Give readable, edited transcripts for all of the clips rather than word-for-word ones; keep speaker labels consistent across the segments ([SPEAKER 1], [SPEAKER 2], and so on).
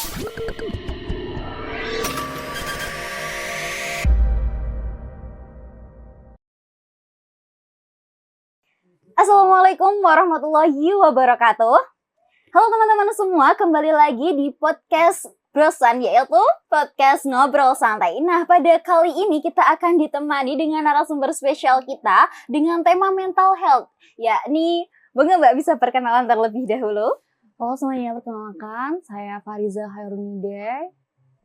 [SPEAKER 1] Assalamualaikum warahmatullahi wabarakatuh. Halo teman-teman semua, kembali lagi di podcast Brosan, yaitu podcast ngobrol santai. Nah, pada kali ini kita akan ditemani dengan narasumber spesial kita dengan tema mental health, yakni Mbak bisa perkenalan terlebih dahulu.
[SPEAKER 2] Halo semuanya, perkenalkan saya Fariza Hairunida.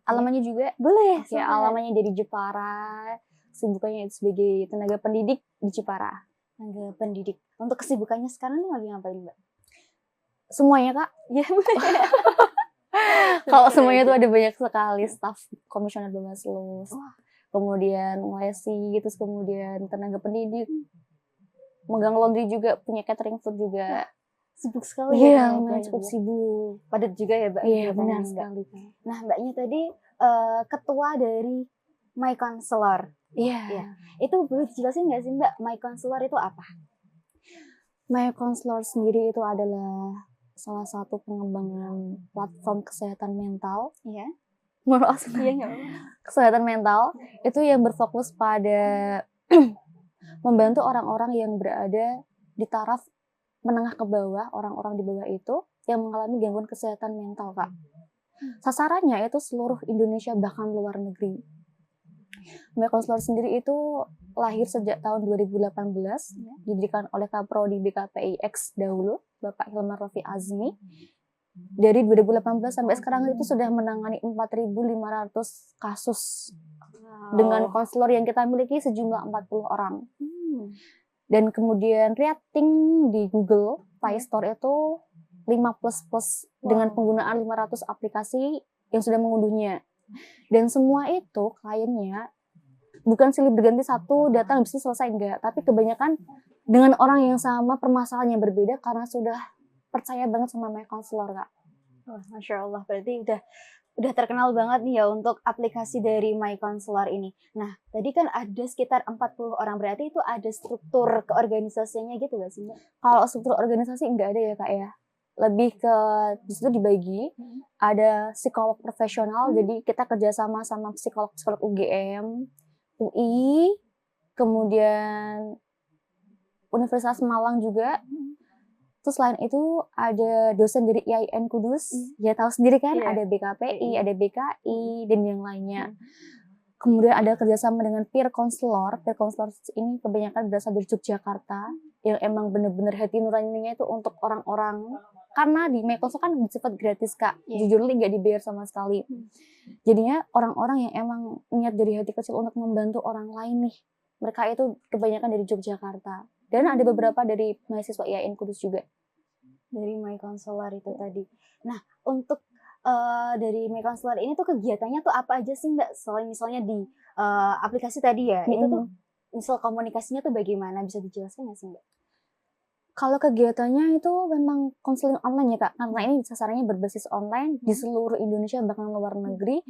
[SPEAKER 2] Alamannya juga
[SPEAKER 1] boleh
[SPEAKER 2] ya, alamannya dari Jepara. Kesibukannya itu sebagai tenaga pendidik di Jepara.
[SPEAKER 1] Tenaga pendidik. Untuk kesibukannya sekarang ini lagi ngapain, Mbak?
[SPEAKER 2] Semuanya, Kak.
[SPEAKER 1] Ya.
[SPEAKER 2] Kalau semuanya tuh ada banyak sekali, staf komisioner Bawaslu, kemudian YC, terus kemudian tenaga pendidik, megang laundry juga, punya catering food juga.
[SPEAKER 1] Sibuk sekali
[SPEAKER 2] ya.
[SPEAKER 1] Iya,
[SPEAKER 2] Cukup sibuk.
[SPEAKER 1] Padat juga ya, Mbak?
[SPEAKER 2] Iya, benar sekali.
[SPEAKER 1] Nah, Mbaknya tadi ketua dari My Counselor.
[SPEAKER 2] Iya.
[SPEAKER 1] Itu boleh dijelasin nggak sih, Mbak, My Counselor itu apa?
[SPEAKER 2] My Counselor sendiri itu adalah salah satu pengembangan platform kesehatan mental.
[SPEAKER 1] Iya.
[SPEAKER 2] Kesehatan mental itu yang berfokus pada membantu orang-orang yang berada di taraf menengah ke bawah, orang-orang di bawah itu yang mengalami gangguan kesehatan mental, Kak. Sasarannya itu seluruh Indonesia, bahkan luar negeri. My Counselor sendiri itu lahir sejak tahun 2018, didirikan oleh Kaprodi BKPI X dahulu, Bapak Hilmar Rofi Azmi. Dari 2018 sampai sekarang itu sudah menangani 4.500 kasus dengan konselor yang kita miliki sejumlah 40 orang. Dan kemudian rating di Google Play Store itu 5++ dengan penggunaan 500 aplikasi yang sudah mengunduhnya. Dan semua itu kliennya bukan silih berganti satu datang habis itu selesai, enggak, tapi kebanyakan dengan orang yang sama, permasalahan yang berbeda karena sudah percaya banget sama My Counselor, Kak.
[SPEAKER 1] Masya Allah, berarti udah terkenal banget nih ya untuk aplikasi dari My Counselor ini. Nah, tadi kan ada sekitar 40 orang, berarti itu ada struktur keorganisasiannya gitu gak sih, Mbak?
[SPEAKER 2] Kalau struktur organisasi enggak ada ya, Kak ya. Lebih ke di situ dibagi, ada psikolog profesional, jadi kita kerjasama sama psikolog UGM, UI, kemudian Universitas Malang juga. Terus selain itu ada dosen dari IAIN Kudus, ya tahu sendiri kan, ada BKPI, ada BKI, dan yang lainnya. Kemudian ada kerjasama dengan peer counselor. Peer counselor ini kebanyakan berasal dari Yogyakarta, yang emang bener-bener hati nuraninya itu untuk orang-orang. Karena di My Counselor kan bersifat gratis, Kak. Jujur nggak dibayar sama sekali. Jadinya orang-orang yang emang niat dari hati kecil untuk membantu orang lain nih. Mereka itu kebanyakan dari Yogyakarta. Dan ada beberapa dari mahasiswa IAIN Kudus juga.
[SPEAKER 1] Dari My Counselor itu tadi. Nah, untuk dari My Counselor ini tuh kegiatannya tuh apa aja sih, Mbak? Selain misalnya di aplikasi tadi ya, itu tuh misal komunikasinya tuh bagaimana? Bisa dijelaskan nggak sih, Mbak?
[SPEAKER 2] Kalau kegiatannya itu memang konseling online ya, Kak. Karena ini sasarannya berbasis online di seluruh Indonesia, bahkan luar negeri.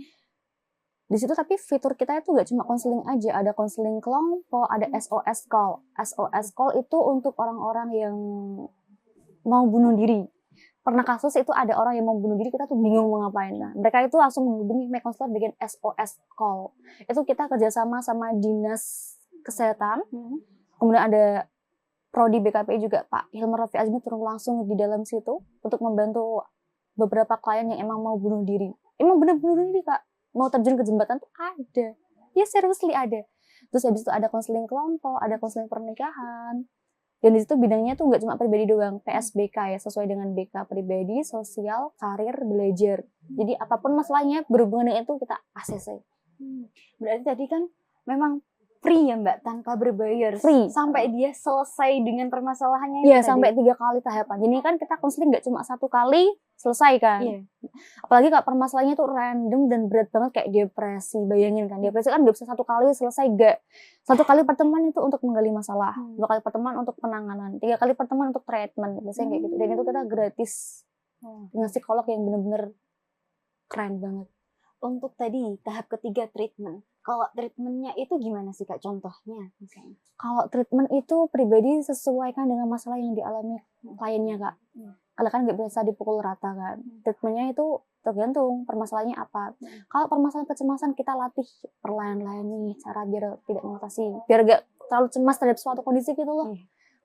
[SPEAKER 2] Di situ tapi fitur kita itu gak cuma konseling aja, ada konseling kelompok, ada SOS call. SOS call itu untuk orang-orang yang mau bunuh diri. Pernah kasus itu ada orang yang mau bunuh diri, kita tuh bingung mau ngapain. Nah, mereka itu langsung menghubungi My Counselor bikin SOS call. Itu kita kerjasama sama Dinas Kesehatan. Kemudian ada Prodi BKPI juga, Pak Hilmar Rofi Azmi turun langsung di dalam situ untuk membantu beberapa klien yang emang mau bunuh diri. Emang bener bunuh diri, Kak. Mau terjun ke jembatan tuh ada. Ya seriously ada. Terus habis itu ada konseling kelompok, ada konseling pernikahan. Dan di situ bidangnya tuh nggak cuma pribadi doang, PSBK ya, sesuai dengan BK pribadi, sosial, karir, belajar. Jadi apapun masalahnya berhubungan dengan itu kita ACC.
[SPEAKER 1] Berarti tadi kan memang free ya, Mbak, tanpa berbayar.
[SPEAKER 2] Free.
[SPEAKER 1] Sampai dia selesai dengan permasalahannya.
[SPEAKER 2] Iya, sampai 3 kali tahapan. Jadi kan kita konseling nggak cuma 1 kali selesai kan. Apalagi kalau permasalahannya tuh random dan berat banget kayak depresi. Bayangin kan, depresi kan nggak bisa 1 kali selesai, nggak. 1 kali pertemuan itu untuk menggali masalah, 2 kali pertemuan untuk penanganan, 3 kali pertemuan untuk treatment, biasanya kayak gitu. Dan itu kita gratis dengan psikolog yang bener-bener keren banget.
[SPEAKER 1] Untuk tadi tahap ketiga treatment, kalau treatmentnya itu gimana sih, Kak, contohnya misalnya?
[SPEAKER 2] Kalau treatment itu pribadi sesuaikan dengan masalah yang dialami kliennya, Kak. Kalau kan nggak bisa dipukul rata kan. Treatmentnya itu tergantung permasalahannya apa. Kalau permasalahan kecemasan kita latih perlahan-lahan nih cara biar tidak mengatasi, biar gak terlalu cemas terhadap suatu kondisi gitu loh.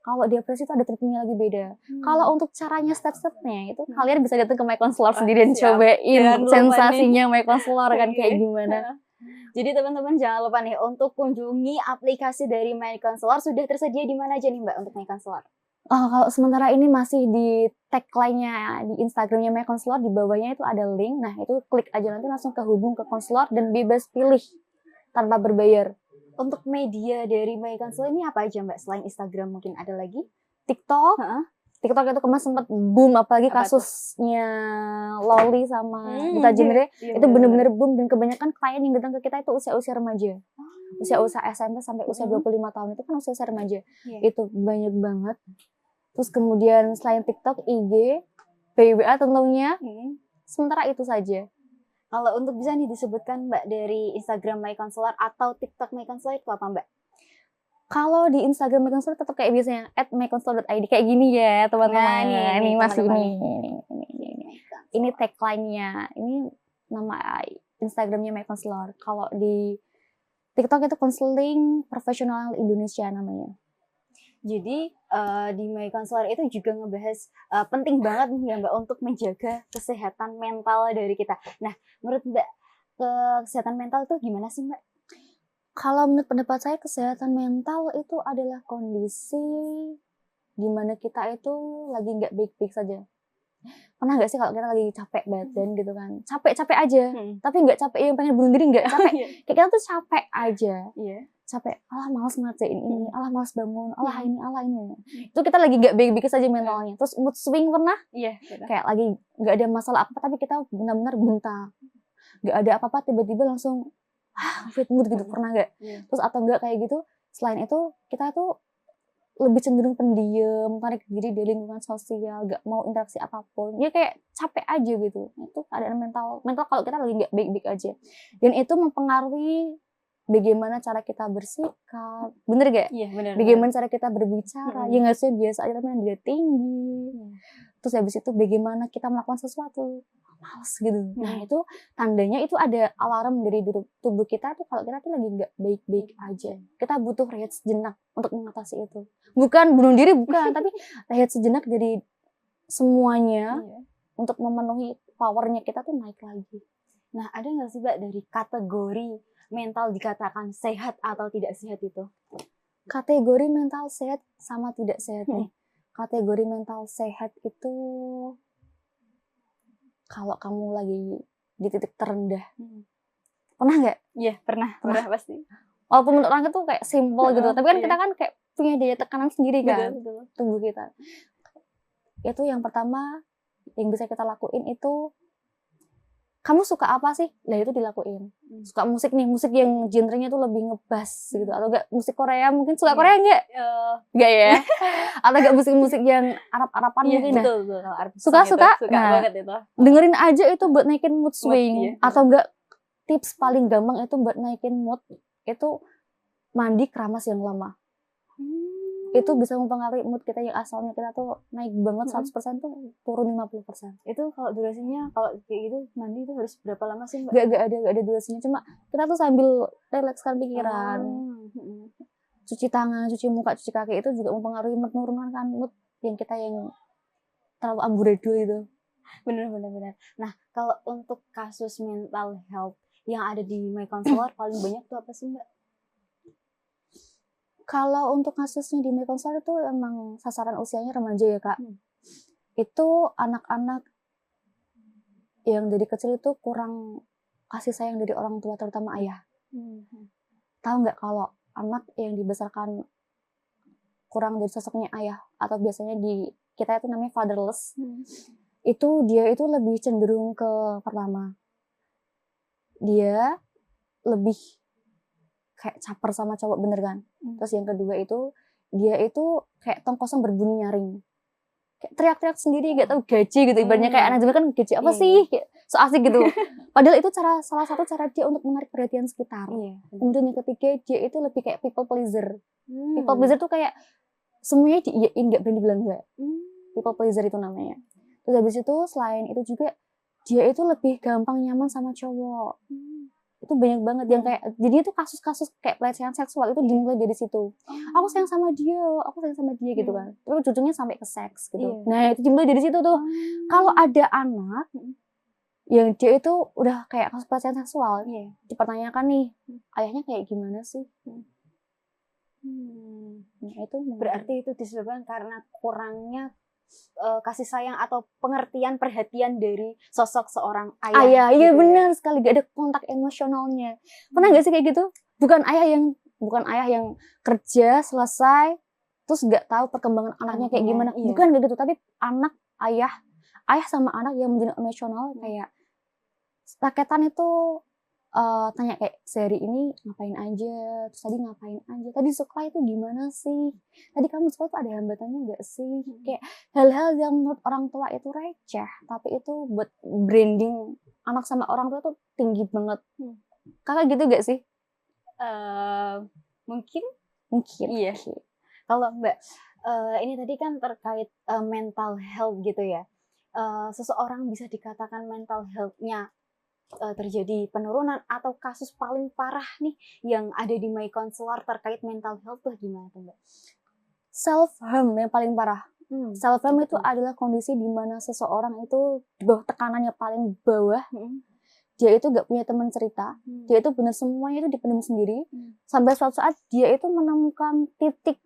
[SPEAKER 2] Kalau depresi itu ada treatmentnya lagi beda. Kalau untuk caranya step-stepnya itu kalian bisa datang ke My Counselor sendiri dan cobain sensasinya My Counselor kan kayak gimana.
[SPEAKER 1] Jadi teman-teman jangan lupa nih untuk kunjungi aplikasi dari My Counselor. Sudah tersedia di mana aja nih Mbak untuk My Counselor?
[SPEAKER 2] Oh, kalau sementara ini masih di tagline-nya di Instagramnya My Counselor, di bawahnya itu ada link. Nah, itu klik aja nanti langsung kehubung ke konselor dan bebas pilih tanpa berbayar.
[SPEAKER 1] Untuk media dari My Counselor ini apa aja Mbak? Selain Instagram mungkin ada lagi?
[SPEAKER 2] TikTok. TikTok itu kemarin sempat boom, apalagi
[SPEAKER 1] Apa
[SPEAKER 2] kasusnya Loli sama Duta Genre. Itu bener-bener boom dan kebanyakan klien yang datang ke kita itu usia-usia remaja. Usia-usia SMP sampai usia 25 tahun itu kan usia-usia remaja. Itu banyak banget. Terus kemudian selain TikTok, IG, BWA tentunya. Sementara itu saja.
[SPEAKER 1] Kalau untuk bisa nih disebutkan Mbak dari Instagram My Counselor atau TikTok My Counselor itu apa Mbak?
[SPEAKER 2] Kalau di Instagram My Counselor tetap kayak biasanya @mycounselor.id kayak gini ya teman-teman.
[SPEAKER 1] Nah,
[SPEAKER 2] ini masih
[SPEAKER 1] teman-teman.
[SPEAKER 2] ini tagline-nya. Ini nama Instagramnya My Counselor. Kalau di TikTok itu Konseling Profesional Indonesia namanya.
[SPEAKER 1] Jadi di My Counselor itu juga ngebahas penting banget nih ya Mbak untuk menjaga kesehatan mental dari kita. Nah, menurut Mbak kesehatan mental itu gimana sih Mbak?
[SPEAKER 2] Kalau menurut pendapat saya kesehatan mental itu adalah kondisi di mana kita itu lagi nggak baik-baik saja. Pernah nggak sih kalau kita lagi capek badan gitu kan? Capek-capek aja, tapi nggak capek yang pengen bunuh diri, nggak capek. Kayak kita tuh capek aja. Capek, alah malas ngerjain ini, alah malas bangun, alah ini. Itu kita lagi nggak baik-baik saja mentalnya. Terus mood swing pernah? Kayak lagi nggak ada masalah apa, tapi kita benar-benar bunta. Nggak ada apa-apa, tiba-tiba langsung fit mood gitu, pernah nggak? Terus atau enggak kayak gitu, selain itu kita tuh lebih cenderung pendiam, tarik diri dari lingkungan sosial, nggak mau interaksi apapun, ya kayak capek aja gitu. Itu keadaan mental kalau kita lagi nggak baik-baik aja, dan itu mempengaruhi bagaimana cara kita bersikap, bener gak?
[SPEAKER 1] Iya bener.
[SPEAKER 2] Bagaimana cara kita berbicara, yang harusnya biasa aja tapi dia tinggi. Terus habis itu bagaimana kita melakukan sesuatu males gitu. Nah itu tandanya itu ada alarm dari tubuh kita tuh kalau kita tuh lagi nggak baik-baik aja. Kita butuh rehat sejenak untuk mengatasi itu. Bukan bunuh diri, bukan, tapi rehat sejenak dari semuanya untuk memenuhi powernya kita tuh naik lagi.
[SPEAKER 1] Nah ada nggak sih Mbak dari kategori mental dikatakan sehat atau tidak sehat itu?
[SPEAKER 2] Kategori mental sehat sama tidak sehat nih. Kategori mental sehat itu kalau kamu lagi di titik terendah. Pernah nggak?
[SPEAKER 1] Iya, pernah pasti.
[SPEAKER 2] Walaupun menurut orang itu kayak simple gitu, tapi kan kita kan kayak punya daya tekanan sendiri kan, tubuh kita. Itu yang pertama yang bisa kita lakuin itu, kamu suka apa sih? Nah itu dilakuin. Suka musik nih, musik yang genrenya tuh lebih ngebass gitu. Atau enggak musik Korea, mungkin suka Korea enggak? Enggak ya? Atau enggak musik-musik yang Arab-Araban mungkin ya?
[SPEAKER 1] Betul.
[SPEAKER 2] Suka
[SPEAKER 1] Banget itu.
[SPEAKER 2] Dengerin aja itu buat naikin mood swing. Atau enggak, tips paling gampang itu buat naikin mood, itu mandi keramas yang lama. Itu bisa mempengaruhi mood kita yang asalnya kita tuh naik banget 100% tuh turun 50%.
[SPEAKER 1] Itu kalau durasinya kalau kayak gitu mandi itu harus berapa lama sih Mbak?
[SPEAKER 2] Gak ada durasinya, cuma kita tuh sambil relakskan pikiran. Cuci tangan, cuci muka, cuci kaki itu juga mempengaruhi menurunkan mood yang kita yang terlalu amburadul itu.
[SPEAKER 1] Bener. Nah kalau untuk kasus mental health yang ada di My Counselor paling banyak tuh apa sih Mbak?
[SPEAKER 2] Kalau untuk kasusnya di My Counselor itu emang sasaran usianya remaja ya Kak. Itu anak-anak yang dari kecil itu kurang kasih sayang dari orang tua, terutama ayah. Tahu nggak kalau anak yang dibesarkan kurang dari sosoknya ayah, atau biasanya di kita itu namanya fatherless, itu dia itu lebih cenderung ke pertama, dia lebih kayak caper sama cowok, bener kan? Terus yang kedua itu dia itu kayak tong kosong berbunyi nyaring, kayak teriak-teriak sendiri, gak tahu gaji gitu. Ibaratnya kayak anak zaman kan gaji apa sih, kayak so asik gitu. Padahal itu salah satu cara dia untuk menarik perhatian sekitar. Kemudian yang ketiga dia itu lebih kayak people pleaser. People pleaser tuh kayak semuanya diiyain, gak berani bilang enggak. People pleaser itu namanya. Terus habis itu selain itu juga dia itu lebih gampang nyaman sama cowok. Itu banyak banget yang kayak, jadi itu kasus-kasus kayak pelecehan seksual itu dimulai dari situ. Aku sayang sama dia gitu kan. Terus ujungnya sampai ke seks gitu. Nah itu dimulai dari situ tuh. Kalau ada anak yang dia itu udah kayak kasus pelecehan seksual, dipertanyakan nih, ayahnya kayak gimana sih?
[SPEAKER 1] Nah, itu berarti itu disebabkan karena kurangnya kasih sayang atau pengertian perhatian dari sosok seorang ayah.
[SPEAKER 2] Iya
[SPEAKER 1] gitu
[SPEAKER 2] benar sekali, gak ada kontak emosionalnya. Pernah gak sih kayak gitu? Bukan ayah yang kerja selesai terus gak tahu perkembangan anaknya kayak gimana. Bukan kayak gitu, tapi ayah sama anak yang menjadi emosional kayak raketan itu tanya kayak sehari ini ngapain aja, terus tadi ngapain aja, tadi sekolah itu gimana sih, tadi kamu sekolah tuh ada hambatannya nggak sih, kayak hal-hal yang menurut orang tua itu receh tapi itu buat branding anak sama orang tua tuh tinggi banget. Kakak gitu gak sih?
[SPEAKER 1] Mungkin
[SPEAKER 2] iya.
[SPEAKER 1] Kalau Mbak ini tadi kan terkait mental health gitu ya, seseorang bisa dikatakan mental health-nya terjadi penurunan atau kasus paling parah nih yang ada di My Counselor terkait mental health tuh gimana tuh Mbak?
[SPEAKER 2] Self harm yang paling parah. Self harm itu adalah kondisi di mana seseorang itu di bawah tekanannya paling bawah. Dia itu gak punya teman cerita. Dia itu benar semuanya itu dipendam sendiri. Sampai suatu saat dia itu menemukan titik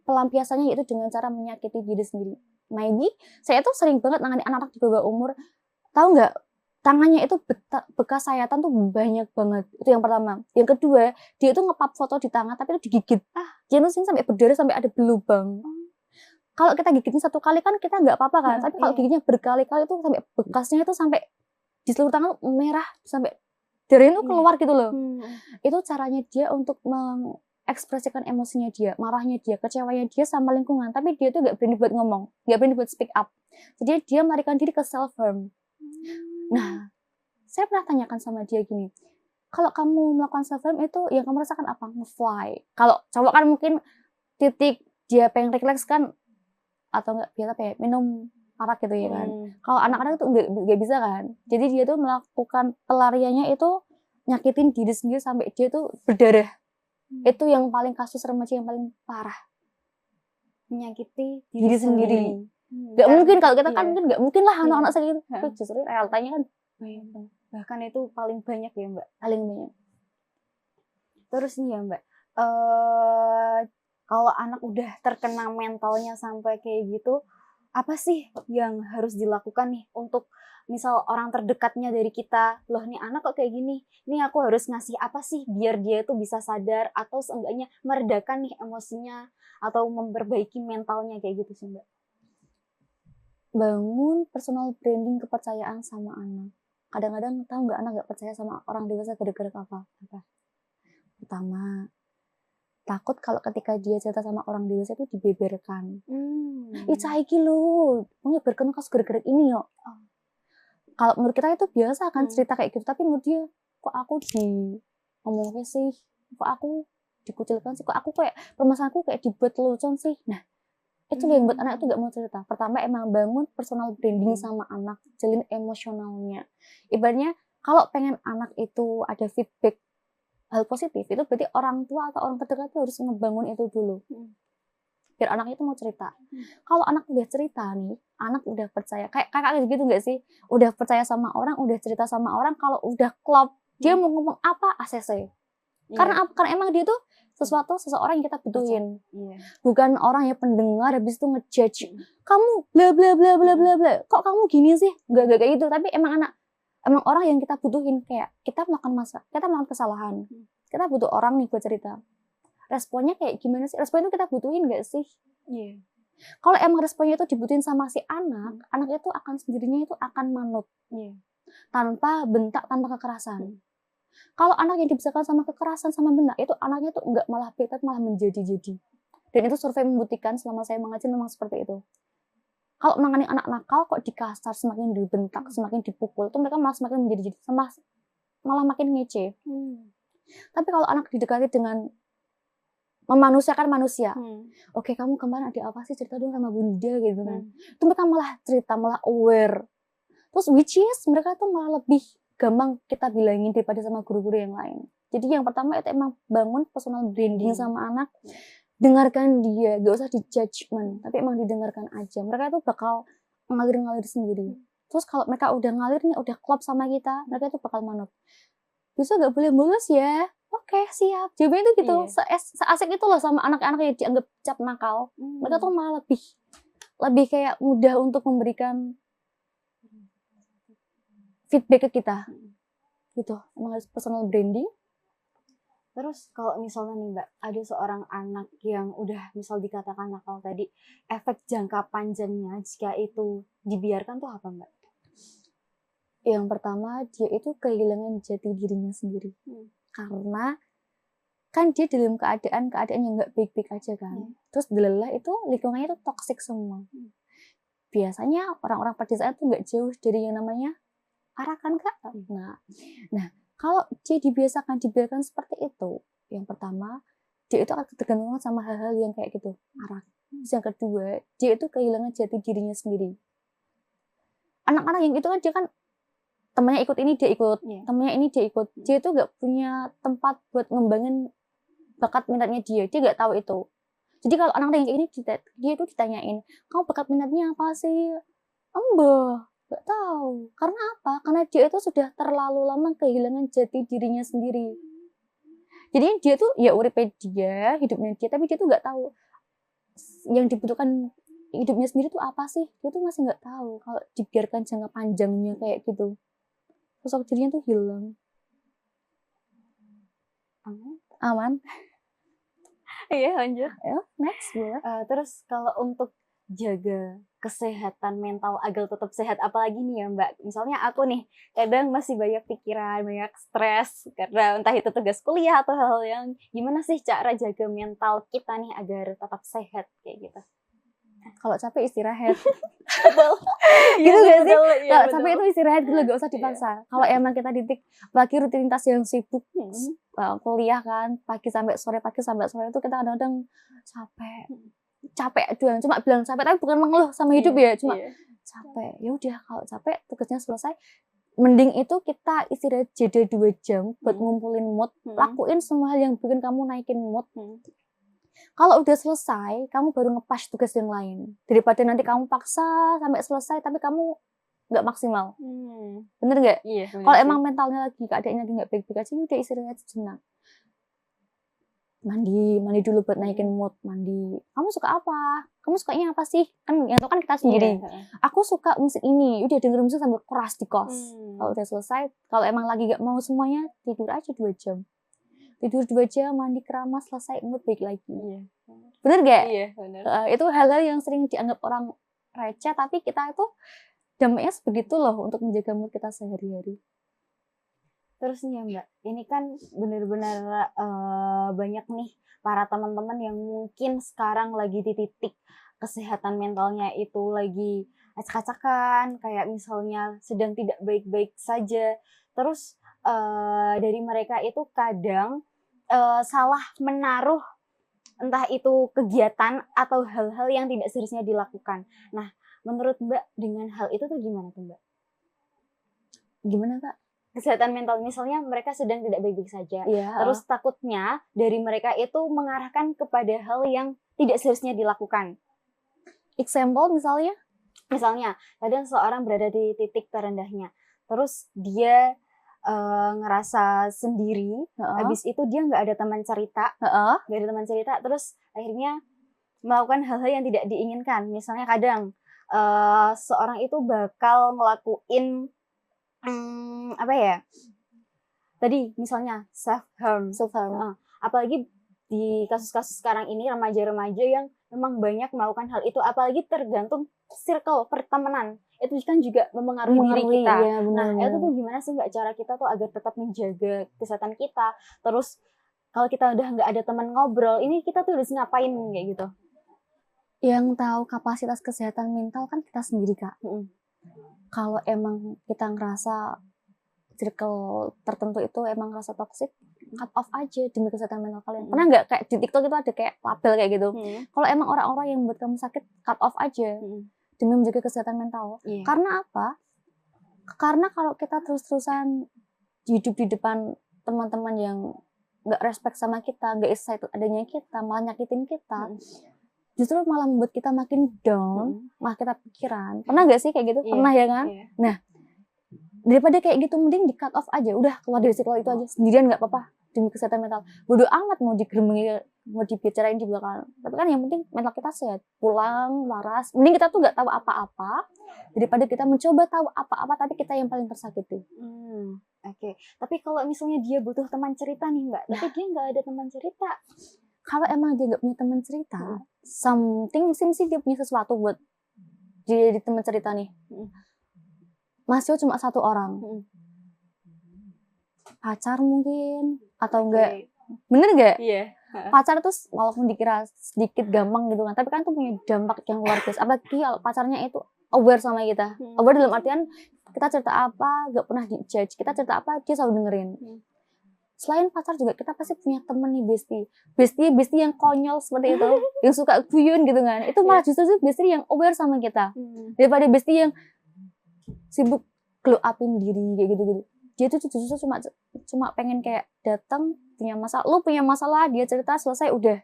[SPEAKER 2] pelampiasannya yaitu dengan cara menyakiti diri sendiri. Maybe saya tuh sering banget nangani anak-anak di bawah umur. Tahu nggak? Tangannya itu bekas sayatan tuh banyak banget. Itu yang pertama. Yang kedua, dia itu ngepap foto di tangan tapi itu digigit. Dia tuh sampai berdarah, sampai ada berlubang. Kalau kita gigitnya satu kali kan kita nggak apa-apa kan. Tapi kalau gigitnya berkali-kali itu sampai bekasnya itu sampai di seluruh tangan merah, sampai darahnya itu keluar gitu loh. Itu caranya dia untuk mengekspresikan emosinya dia, marahnya dia, kecewanya dia sama lingkungan. Tapi dia tuh nggak berani buat ngomong, nggak berani buat speak up. Jadi dia melarikan diri ke self harm. Nah, saya pernah tanyakan sama dia gini, kalau kamu melakukan self harm itu yang kamu rasakan apa? Nge-fly. Kalau cowok kan mungkin titik dia pengen relax kan, atau enggak biasa kayak minum arak gitu ya kan. Kalau anak-anak itu enggak bisa kan. Jadi dia tuh melakukan pelariannya itu nyakitin diri sendiri sampai dia tuh berdarah. Itu yang paling kasus remaja yang paling parah.
[SPEAKER 1] Menyakiti
[SPEAKER 2] diri sendiri. Gak mungkin, kalau kita kan mungkin gak mungkin lah anak-anak saya gitu. Tapi justru realitanya kan
[SPEAKER 1] bahkan itu paling banyak ya Mbak.
[SPEAKER 2] Paling banyak.
[SPEAKER 1] Terus nih ya Mbak, kalau anak udah terkena mentalnya sampai kayak gitu, apa sih yang harus dilakukan nih untuk misal orang terdekatnya dari kita, loh nih anak kok kayak gini, nih aku harus ngasih apa sih biar dia tuh bisa sadar atau seenggaknya meredakan nih emosinya atau memperbaiki mentalnya kayak gitu sih Mbak.
[SPEAKER 2] Bangun personal branding kepercayaan sama anak. Kadang-kadang tahu nggak anak nggak percaya sama orang dewasa gara-gara apa? Pertama, takut kalau ketika dia cerita sama orang dewasa itu dibeberkan. Ica iki lho, menyebarkan kasus gara-gara ini yo. Kalau menurut kita itu biasa kan cerita kayak gitu, tapi menurut dia kok aku ngomongnya sih, kok aku dikucilkan sih, kok aku kayak permasalahanku kayak dibuat lelucon sih. Nah, itu yang buat anak itu gak mau cerita. Pertama emang bangun personal branding sama anak, jalin emosionalnya. Ibaratnya kalau pengen anak itu ada feedback hal positif, itu berarti orang tua atau orang terdekat itu harus ngebangun itu dulu. Biar anak itu mau cerita. Kalau anak udah cerita nih, anak udah percaya. Kayak kakak gitu gak sih? Udah percaya sama orang, udah cerita sama orang, kalau udah klop, dia mau ngomong apa ACC. Karena emang dia tuh seseorang yang kita butuhin. Bukan orang yang pendengar habis itu ngejudge. Kamu bla bla bla bla bla bla. Kok kamu gini sih? Enggak kayak gitu, tapi emang orang yang kita butuhin, kayak kita melakukan kesalahan. Kita butuh orang nih buat cerita. Responnya kayak gimana sih? Respon itu kita butuhin enggak sih? Kalau emang responnya itu dibutuhin sama si anak, anak itu akan sendirinya itu akan manut. Tanpa bentak, tanpa kekerasan. Kalau anak yang dibesarkan sama kekerasan sama bentak, itu anaknya tuh enggak malah baik, tapi malah menjadi-jadi. Dan itu survei membuktikan selama saya mengajar memang seperti itu. Kalau menangani anak nakal kok dikasar, semakin dibentak, semakin dipukul, itu mereka malah semakin menjadi-jadi, malah makin ngece. Tapi kalau anak didekati dengan memanusiakan manusia. Oke, kamu kemarin ada apa sih, cerita dong sama Bunda gitu kan. Itu mereka malah cerita, malah aware. Terus which is mereka tuh malah lebih gampang kita bilangin daripada sama guru-guru yang lain. Jadi yang pertama itu emang bangun personal branding sama anak. Dengarkan dia, gak usah di judgment, tapi emang didengarkan aja. Mereka tuh bakal ngalir-ngalir sendiri. Terus kalau mereka udah ngalir nih, udah klop sama kita, mereka tuh bakal manut. Bisa gak boleh bolos ya? Oke, siap. Jawabannya itu gitu. Seasik itu loh sama anak-anak yang dianggap cap nakal. Mereka tuh malah lebih kayak mudah untuk memberikan feedback ke kita. Gitu. Emang harus personal branding.
[SPEAKER 1] Terus kalau misalnya nih Mbak, ada seorang anak yang udah misal dikatakan nakal tadi, efek jangka panjangnya jika itu dibiarkan tuh apa Mbak?
[SPEAKER 2] Yang pertama, dia itu kehilangan jati dirinya sendiri. Karena kan dia dalam keadaan yang nggak baik-baik aja kan. Terus delelah itu lingkungannya itu toksik semua. Biasanya orang-orang pedesaan tuh nggak jauh dari yang namanya arakan Kak. Nah, kalau dia dibiarkan seperti itu, yang pertama, dia itu akan tergantung sama hal-hal yang kayak gitu, arak. Yang kedua, dia itu kehilangan jati dirinya sendiri. Anak-anak yang itu kan dia kan temannya ikut ini dia ikut, temannya ini dia ikut. Dia itu nggak punya tempat buat ngembangin bakat minatnya dia nggak tahu itu. Jadi kalau anak-anak yang kayak ini dia itu ditanyain, kamu bakat minatnya apa sih? Mbah, nggak tahu. Karena apa? Karena dia itu sudah terlalu lama kehilangan jati dirinya sendiri. Jadi dia tuh ya uripe dia, hidupnya dia, tapi dia tuh nggak tahu yang dibutuhkan hidupnya sendiri tuh apa sih. Dia tuh masih nggak tahu kalau dibiarkan jangka panjangnya kayak gitu. Sosok dirinya tuh hilang. Aman.
[SPEAKER 1] Iya, lanjut.
[SPEAKER 2] Next, boleh.
[SPEAKER 1] Terus kalau untuk jaga kesehatan mental agar tetap sehat, apalagi nih ya Mbak, misalnya aku nih kadang masih banyak pikiran, banyak stres karena entah itu tugas kuliah atau hal yang gimana sih cara jaga mental kita nih agar tetap sehat kayak gitu.
[SPEAKER 2] Kalau capek istirahat.
[SPEAKER 1] Betul.
[SPEAKER 2] Gitu gak sih? Kalau capek itu istirahat dulu, gak usah dipaksa. Kalau emang kita apalagi rutinitas yang sibuk, kuliah kan, pagi sampai sore itu kita kadang-kadang capek doang, cuma bilang capek tapi bukan mengeluh sama hidup ya, cuma capek. Ya udah, kalau capek tugasnya selesai, mending itu kita istirahat jeda 2 jam buat ngumpulin mood, lakuin semua hal yang bikin kamu naikin mood. Kalau udah selesai, kamu baru ngepas tugas yang lain. Daripada nanti kamu paksa sampai selesai tapi kamu nggak maksimal. Bener nggak?
[SPEAKER 1] Iya.
[SPEAKER 2] Kalau emang mentalnya lagi, keadaannya lagi nggak baik-baik aja, udah istirahat sejenak. Mandi dulu buat naikin mood, mandi. Kamu suka apa? Kamu sukanya apa sih? Kan yang itu kan kita sendiri. Aku suka musik ini, udah denger musik sambil keras di kos. Kalau udah selesai, kalau emang lagi gak mau semuanya, tidur aja 2 jam. Tidur 2 jam, mandi keramas, selesai, mood baik lagi. Bener gak?
[SPEAKER 1] Iya, bener.
[SPEAKER 2] Itu hal-hal yang sering dianggap orang receh, tapi kita itu dampaknya sebegitu loh untuk menjaga mood kita sehari-hari.
[SPEAKER 1] Terus nih ya Mbak, ini kan benar-benar banyak nih para teman-teman yang mungkin sekarang lagi di titik kesehatan mentalnya itu lagi acak-acakan, kayak misalnya sedang tidak baik-baik saja. Terus dari mereka itu kadang salah menaruh entah itu kegiatan atau hal-hal yang tidak seharusnya dilakukan. Nah, menurut Mbak dengan hal itu tuh gimana tuh Mbak?
[SPEAKER 2] Gimana Kak?
[SPEAKER 1] Kesehatan mental, misalnya mereka sedang tidak baik-baik saja, terus takutnya dari mereka itu mengarahkan kepada hal yang tidak seharusnya dilakukan.
[SPEAKER 2] Example
[SPEAKER 1] misalnya kadang seorang berada di titik terendahnya, terus dia ngerasa sendiri, habis itu dia nggak ada teman cerita, terus akhirnya melakukan hal-hal yang tidak diinginkan. Misalnya kadang seorang itu bakal ngelakuin tadi misalnya self harm. Apalagi di kasus-kasus sekarang ini remaja-remaja yang memang banyak melakukan hal itu, apalagi tergantung circle pertemanan itu kan juga mempengaruhi diri kita.
[SPEAKER 2] Ya,
[SPEAKER 1] nah itu tuh gimana sih Mbak cara kita tuh agar tetap menjaga kesehatan kita, terus kalau kita udah nggak ada teman ngobrol ini kita tuh harus ngapain kayak gitu?
[SPEAKER 2] Yang tahu kapasitas kesehatan mental kan kita sendiri Kak. Kalau emang kita ngerasa circle tertentu itu emang rasa toxic, cut off aja demi kesehatan mental kalian. Pernah nggak kayak di TikTok itu ada kayak label kayak gitu? Kalau emang orang-orang yang buat kamu sakit, cut off aja demi menjaga kesehatan mental. Karena apa? Karena kalau kita terus-terusan hidup di depan teman-teman yang nggak respect sama kita, nggak excited adanya kita, malah nyakitin kita, justru malah membuat kita makin down, malah kita pikiran. Pernah nggak sih kayak gitu? Pernah ya kan? Nah, daripada kayak gitu mending di cut off aja, udah keluar dari circle itu aja sendirian, nggak apa-apa demi kesehatan mental. Bodoh amat mau digeremengi, mau dibicarain di belakang, tapi kan yang penting mental kita sehat, pulang waras. Mending kita tuh nggak tahu apa-apa daripada kita mencoba tahu apa-apa tapi kita yang paling tersakiti.
[SPEAKER 1] Oke. Tapi kalau misalnya dia butuh teman cerita nih Mbak, tapi dia nggak ada teman cerita.
[SPEAKER 2] Kalau emang dia nggak punya teman cerita, something mesti dia punya sesuatu buat dia jadi teman cerita nih. Masih cuma satu orang, pacar mungkin atau enggak, bener nggak? Pacar tuh walaupun dikira sedikit gampang gitu kan, tapi kan tuh punya dampak yang luar biasa. Apalagi kalau pacarnya itu aware sama kita, aware dalam artian kita cerita apa nggak pernah dijudge, kita cerita apa dia selalu dengerin. Selain pacar juga kita pasti punya temen nih, bestie yang konyol seperti itu, yang suka guyon gitu kan. Itu malah justru bestie yang aware sama kita daripada bestie yang sibuk glow upin diri kayak gitu-gitu. Dia tuh justru cuma pengen kayak datang punya masalah, lu punya masalah, dia cerita selesai udah,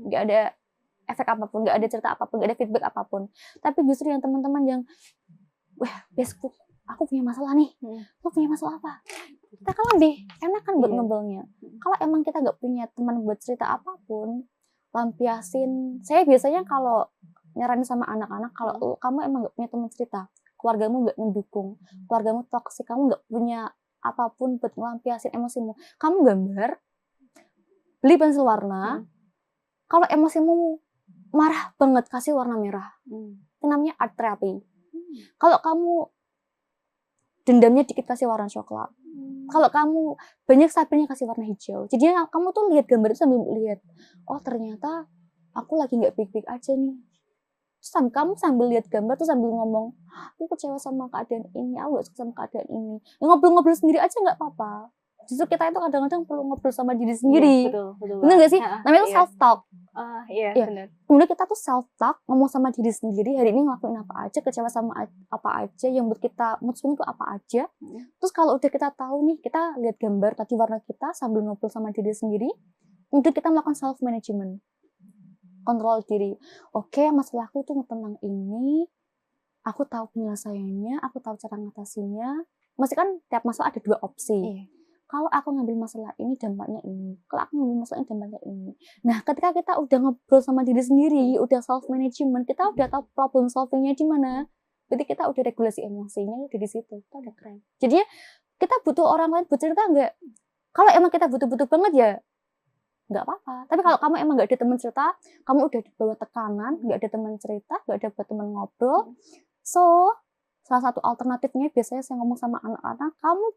[SPEAKER 2] nggak ada efek apapun, nggak ada cerita apapun, nggak ada feedback apapun. Tapi justru yang teman-teman yang, wah besok aku punya masalah nih, lu punya masalah apa? Kita kan lebih enak kan buat ngobrolnya. Kalau emang kita nggak punya teman buat cerita apapun, lampiasin. Saya biasanya kalau nyaranin sama anak-anak, kalau kamu emang nggak punya teman cerita, keluargamu nggak mendukung, keluargamu toksik, kamu nggak punya apapun buat melampiasin emosimu, kamu gambar, beli pensil warna. Kalau emosimu marah banget, kasih warna merah. Itu namanya art therapy. Kalau kamu dendamnya dikit, kasih warna coklat. Kalau kamu banyak sabarnya, kasih warna hijau. Jadinya kamu tuh lihat gambar itu sambil lihat, oh ternyata aku lagi nggak baik-baik aja nih. Terus kamu sambil lihat gambar tuh sambil ngomong, aku kecewa sama keadaan ini, aku gak suka sama keadaan ini. Ya, ngobrol-ngobrol sendiri aja nggak apa-apa. Justru kita itu kadang-kadang perlu ngobrol sama diri sendiri.
[SPEAKER 1] Betul.
[SPEAKER 2] Bener gak sih? Namanya itu self-talk.
[SPEAKER 1] Benar.
[SPEAKER 2] Kemudian kita tuh self-talk, ngomong sama diri sendiri, hari ini ngelakuin apa aja, kecewa sama apa aja, yang buat kita mood swing itu apa aja. Terus kalau udah kita tahu nih, kita lihat gambar tadi warna kita sambil ngobrol sama diri sendiri, kemudian kita melakukan self-management. Kontrol diri. Oke, masalahku tuh tentang ini, aku tahu penyelesaiannya, aku tahu cara ngatasinya. Masih kan tiap masalah ada dua opsi. Kalau aku ngambil masalah ini, dampaknya ini. Kalau aku ngambil masalah ini, dampaknya ini. Nah, ketika kita udah ngobrol sama diri sendiri, udah self-management, kita udah tahu problem solving-nya di mana. Berarti kita udah regulasi emosinya dari situ. Kita udah keren. Jadinya, kita butuh orang lain buat cerita nggak? Kalau emang kita butuh-butuh banget ya, nggak apa-apa. Tapi kalau kamu emang nggak ada teman cerita, kamu udah di bawah tekanan, nggak ada teman cerita, nggak ada buat teman ngobrol. So, salah satu alternatifnya biasanya saya ngomong sama anak-anak, kamu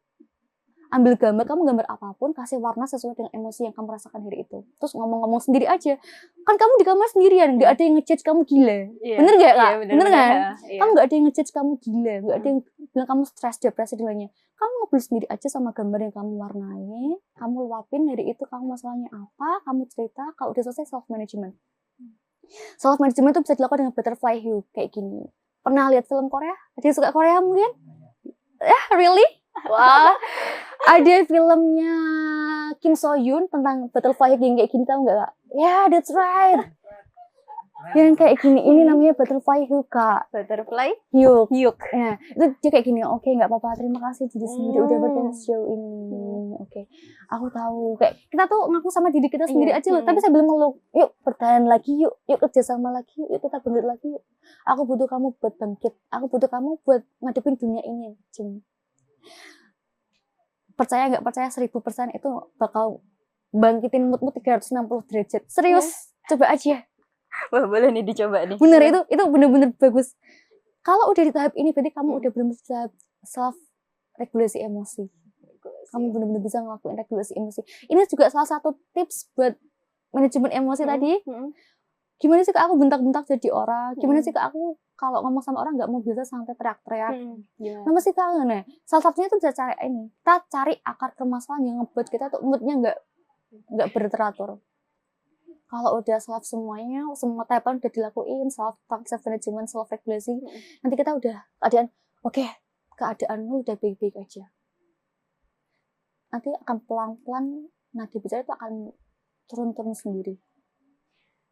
[SPEAKER 2] ambil gambar, kamu gambar apapun, kasih warna sesuai dengan emosi yang kamu rasakan hari itu. Terus ngomong-ngomong sendiri aja. Kan kamu di kamar sendirian, nggak ada yang ngejudge kamu gila. Bener nggak, Kak? Bener kan? Kamu nggak ada yang ngejudge kamu gila, nggak ada yang bilang kamu stres, depresi, dan lainnya. Kamu ngobrol sendiri aja sama gambar yang kamu warnai, kamu luapin dari itu, kamu masalahnya apa, kamu cerita, kalau udah selesai self-management. Self-management itu bisa dilakukan dengan butterfly hue, kayak gini. Pernah lihat film Korea? Ada yang suka Korea mungkin? Really? Wah, ada filmnya Kim So Hyun tentang butterfly hue yang kayak gini, tau nggak, Kak? Yeah, that's right. Yang kayak gini, ini namanya butterfly hue, Kak.
[SPEAKER 1] Butterfly
[SPEAKER 2] hue.
[SPEAKER 1] Ya,
[SPEAKER 2] itu dia kayak gini. Oke, nggak apa-apa. Terima kasih diri sendiri udah berkenan show ini. Oke, aku tahu. Kayak kita tuh ngaku sama diri kita sendiri aja loh. Tapi saya belum meluk. Yuk bertahan lagi, yuk kerja sama lagi, yuk kita bangkit lagi, yuk. Aku butuh kamu buat bangkit. Aku butuh kamu buat ngadepin dunia ini. Percaya nggak percaya 1000% itu bakal bangkitin moodmu 360 derajat. Serius, coba aja.
[SPEAKER 1] Wah, boleh nih dicoba nih.
[SPEAKER 2] Bener, itu bener-bener bagus. Kalau udah di tahap ini berarti kamu udah bener-bener bisa self regulasi emosi. Kamu bener-bener bisa ngelakuin regulasi emosi. Ini juga salah satu tips buat manajemen emosi tadi. Gimana sih Kak aku bentak-bentak jadi orang? Gimana sih Kak aku kalau ngomong sama orang nggak mau biasa santai teriak-teriak.
[SPEAKER 1] Gimana?
[SPEAKER 2] Nah, mesti kangen ya. Salah satunya tuh bisa cari ini. Kita cari akar permasalahan yang ngebuat kita tuh moodnya nggak berteratur. Kalau udah self semuanya, semua tahapan udah dilakuin, self management, self regulasi, nanti kita udah keadaan, oke, keadaan lu udah baik-baik aja. Nanti akan pelan-pelan nadi bicara itu akan turun-turun sendiri.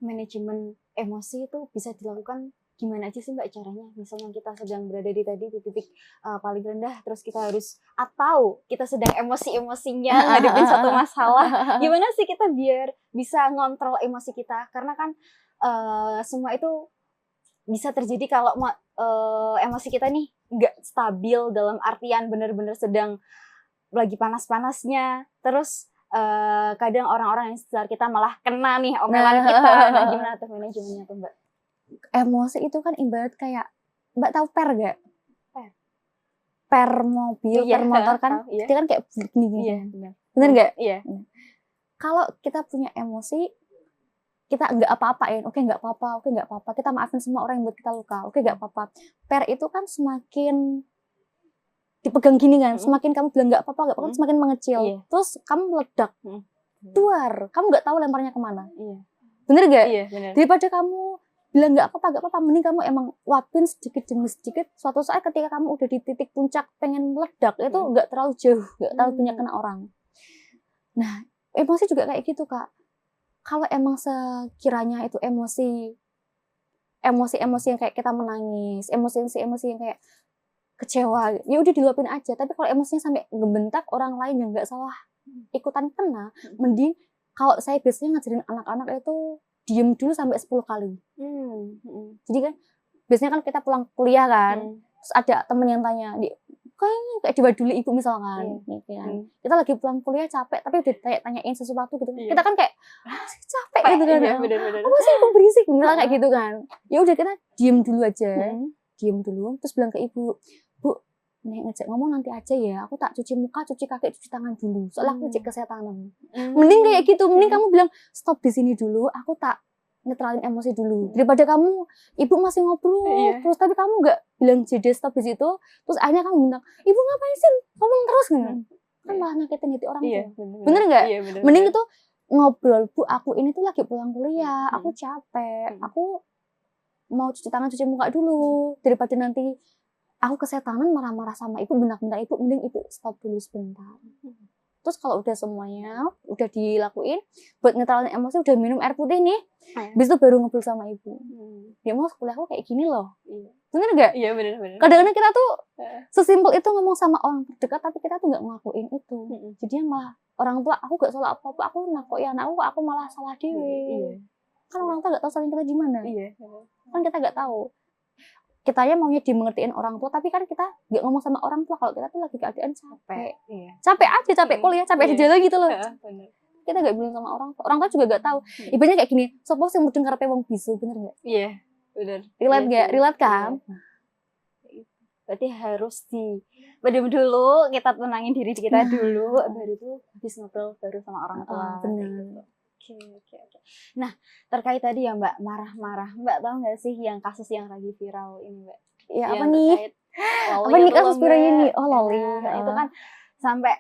[SPEAKER 1] Manajemen emosi itu bisa dilakukan gimana aja sih Mbak caranya? Misalnya kita sedang berada di titik paling rendah, terus kita harus, atau kita sedang emosi-emosinya ngadepin satu masalah, gimana sih kita biar bisa ngontrol emosi kita? Karena kan semua itu bisa terjadi kalau emosi kita nih nggak stabil, dalam artian benar-benar sedang lagi panas-panasnya, terus kadang orang-orang yang sekitar kita malah kena nih omelan kita. Nah, gimana tuh manajemennya tuh Mbak?
[SPEAKER 2] Emosi itu kan ibarat kayak, Mbak tahu per gak?
[SPEAKER 1] Per?
[SPEAKER 2] Per mobil,
[SPEAKER 1] Iya,
[SPEAKER 2] per motor kan,
[SPEAKER 1] tahu, iya.
[SPEAKER 2] dia kan kayak gini-gini.
[SPEAKER 1] Iya, benar.
[SPEAKER 2] Bener gak?
[SPEAKER 1] Iya.
[SPEAKER 2] Kalau kita punya emosi, kita nggak apa-apain, oke nggak apa-apa, kita maafin semua orang yang buat kita luka, oke nggak apa-apa. Per itu kan semakin dipegang gini kan, semakin kamu bilang nggak apa-apa, semakin mengecil.
[SPEAKER 1] Iya.
[SPEAKER 2] Terus kamu meledak, duar, kamu nggak tahu lemparnya kemana.
[SPEAKER 1] Iya.
[SPEAKER 2] Bener gak?
[SPEAKER 1] Iya, benar.
[SPEAKER 2] Daripada kamu bilang nggak apa-apa, mending kamu emang wapin sedikit demi sedikit. Suatu saat ketika kamu udah di titik puncak pengen meledak, itu nggak terlalu jauh, nggak terlalu banyak kena orang. Nah, emosi juga kayak gitu Kak. Kalau emang sekiranya itu emosi yang kayak kita menangis, emosi yang kayak kecewa, ya udah diluapin aja. Tapi kalau emosinya sampai ngebentak orang lain yang nggak salah ikutan kena, mending kalau saya biasanya ngajarin anak-anak itu diem dulu sampai 10 kali. Jadi kan biasanya kan kita pulang kuliah kan, terus ada temen yang tanya, kayaknya kayak dibaduli ibu misalkan, gitu kan. Kita lagi pulang kuliah capek, tapi udah tanyain sesuatu gitu kan. Kita kan kayak capek gitu kan.
[SPEAKER 1] Iya, bener-bener.
[SPEAKER 2] Apa sih ibu berisik misalnya kayak gitu kan. Ya udah kita diem dulu aja. Diem dulu, terus bilang ke ibu, Bu, nih ngejak ngomong nanti aja ya. Aku tak cuci muka, cuci kaki, cuci tangan dulu. Soalnya aku cek kesehatan. Mending kayak gitu, mending kamu bilang stop di sini dulu, aku tak netralin emosi dulu. Daripada kamu, ibu masih ngobrol, terus tapi kamu nggak bilang jeda stop di situ, terus akhirnya kamu bilang, ibu ngapain sih ngomong terus gitu. Kan malah nyakitin hati orang tua. Bener nggak? Mending itu ngobrol, Bu, aku ini tuh lagi pulang kuliah, aku capek, aku mau cuci tangan, cuci muka dulu, daripada nanti aku kesetanan marah-marah sama ibu, bentak-bentak ibu, mending ibu stop dulu sebentar. Terus kalau udah semuanya udah dilakuin buat netralin emosi, udah minum air putih nih, habis itu baru ngobrol sama ibu. Dia mau kuliahku kayak gini loh. Bener gak?
[SPEAKER 1] Iya, bener.
[SPEAKER 2] Kadang-kadang kita tuh sesimpel itu ngomong sama orang terdekat, tapi kita tuh gak ngelakuin itu. Jadinya malah orang tua, aku gak salah apa-apa, aku nakoi anakku, aku malah salah dewe. Kan orang tua gak tahu saling kita gimana. Kan kita gak tahu. Kitanya maunya dimengertiin orang tua, tapi kan kita nggak ngomong sama orang tua kalau kita tuh lagi keadaan capek. Capek aja, capek kuliah, capek di jalan gitu loh. Kita nggak bilang sama orang tua juga nggak tahu. Ibaratnya kayak gini, sopo sing mudeng karepe wong bisu, bener nggak?
[SPEAKER 1] Iya, bener.
[SPEAKER 2] Relate nggak? Relate kan?
[SPEAKER 1] Berarti harus bedem dulu, kita tenangin diri kita dulu, baru tuh habis ngobrol baru sama orang tua.
[SPEAKER 2] Bener.
[SPEAKER 1] Oke. Nah, terkait tadi ya Mbak, marah-marah. Mbak tahu nggak sih yang kasus yang lagi viral ini Mbak?
[SPEAKER 2] Ya apa
[SPEAKER 1] yang
[SPEAKER 2] nih? Apa nih kasus viral ini? Oh loli.
[SPEAKER 1] Nah, itu kan sampai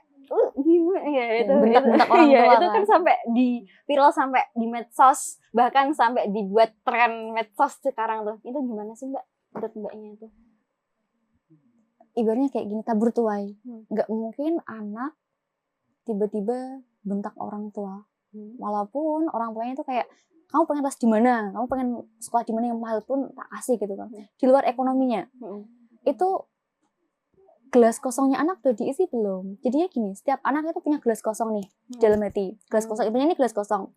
[SPEAKER 1] gimana ya itu
[SPEAKER 2] bentak-bentak orang tua
[SPEAKER 1] itu kan sampai di viral sampai di medsos, bahkan sampai dibuat tren medsos sekarang tuh. Itu gimana sih Mbak? Menurut Mbaknya itu?
[SPEAKER 2] Ibaratnya kayak gini, tabur tuai. Nggak mungkin anak tiba-tiba bentak orang tua. Walaupun orang tuanya itu kayak, kamu pengen les di mana, kamu pengen sekolah di mana yang mahal pun tak kasih gitu kan. Di luar ekonominya, itu gelas kosongnya anak udah diisi belum? Jadinya gini, setiap anak itu punya gelas kosong nih dalam hati. Gelas kosong, ibunya ini gelas kosong.